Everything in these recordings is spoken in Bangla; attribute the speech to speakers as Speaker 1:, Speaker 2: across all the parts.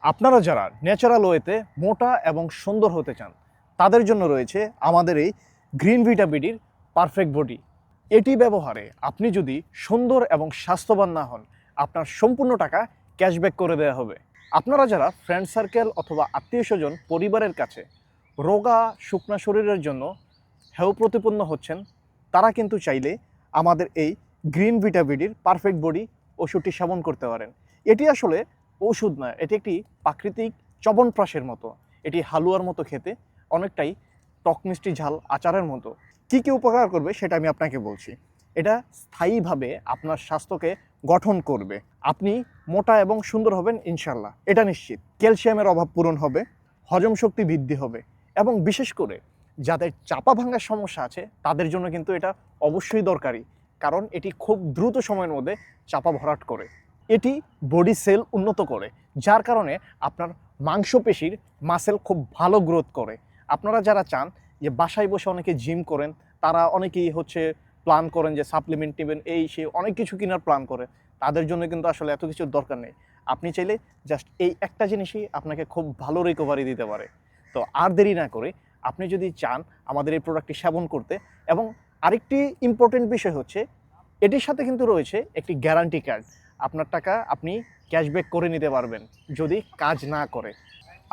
Speaker 1: আপনারা যারা ন্যাচারাল ওয়েতে মোটা এবং সুন্দর হতে চান তাদের জন্য রয়েছে আমাদের এই গ্রিন ভিটা বিডির পারফেক্ট বডি। এটি ব্যবহারে আপনি যদি সুন্দর এবং স্বাস্থ্যবান না হন, আপনার সম্পূর্ণ টাকা ক্যাশব্যাক করে দেওয়া হবে। আপনারা যারা ফ্রেন্ড সার্কেল অথবা আত্মীয় স্বজন পরিবারের কাছে রোগা শুকনা শরীরের জন্য হেয় প্রতিপন্ন হচ্ছেন, তারা কিন্তু চাইলে আমাদের এই গ্রিন ভিটা বিডির পারফেক্ট বডি ওষুধটি সেবন করতে পারেন। এটি আসলে ওষুধ নয়, এটি একটি প্রাকৃতিক চবনপ্রাশের মতো। এটি হালুয়ার মতো খেতে, অনেকটাই টক মিষ্টি ঝাল আচারের মতো। কী কী উপকার করবে সেটা আমি আপনাকে বলছি। এটা স্থায়ীভাবে আপনার স্বাস্থ্যকে গঠন করবে। আপনি মোটা এবং সুন্দর হবেন ইনশাল্লাহ, এটা নিশ্চিত। ক্যালসিয়ামের অভাব পূরণ হবে, হজম শক্তি বৃদ্ধি হবে, এবং বিশেষ করে যাদের চাপা ভাঙার সমস্যা আছে তাদের জন্য কিন্তু এটা অবশ্যই দরকারি, কারণ এটি খুব দ্রুত সময়ের মধ্যে চাপা ভরাট করে। এটি বডি সেল উন্নত করে, যার কারণে আপনার মাংসপেশির মাসেল খুব ভালো গ্রোথ করে। আপনারা যারা চান যে বাসায় বসে অনেকে জিম করেন, তারা অনেকেই প্ল্যান করেন যে সাপ্লিমেন্ট নেবেন, এই সে অনেক কিছু কেনার প্ল্যান করে, তাদের জন্য কিন্তু আসলে এত কিছুর দরকার নেই। আপনি চাইলে জাস্ট এই একটা জিনিসই আপনাকে খুব ভালো রিকভারি দিতে পারে। তো আর দেরি না করে আপনি যদি চান আমাদের এই প্রোডাক্টটি সেবন করতে, এবং আরেকটি ইম্পর্টেন্ট বিষয় হচ্ছে এটির সাথে কিন্তু রয়েছে একটি গ্যারান্টি কার্ড। আপনার টাকা আপনি ক্যাশব্যাক করে নিতে পারবেন যদি কাজ না করে।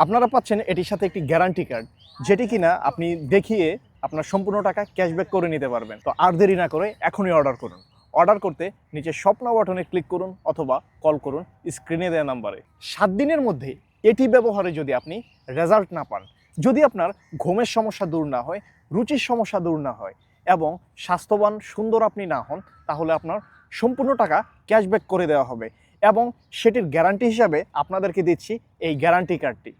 Speaker 1: আপনারা পাচ্ছেন এটির সাথে একটি গ্যারান্টি কার্ড, যেটি কিনা আপনি দেখিয়ে আপনার সম্পূর্ণ টাকা ক্যাশব্যাক করে নিতে পারবেন। তো আর দেরি না করে এখনই অর্ডার করুন। অর্ডার করতে নিচে স্বপ্ন বাটনে ক্লিক করুন অথবা কল করুন স্ক্রিনে দেওয়া নাম্বারে। 7 দিনের মধ্যে এটি ব্যবহারে যদি আপনি রেজাল্ট না পান, যদি আপনার ঘুমের সমস্যা দূর না হয়, রুচির সমস্যা দূর না হয়, এবং স্বাস্থ্যবান সুন্দর আপনি না হন, তাহলে আপনার সম্পূর্ণ টাকা ক্যাশব্যাক করে দেওয়া হবে। এবং সেটির গ্যারান্টি হিসাবে আপনাদেরকে দিচ্ছি এই গ্যারান্টি কার্ডটি।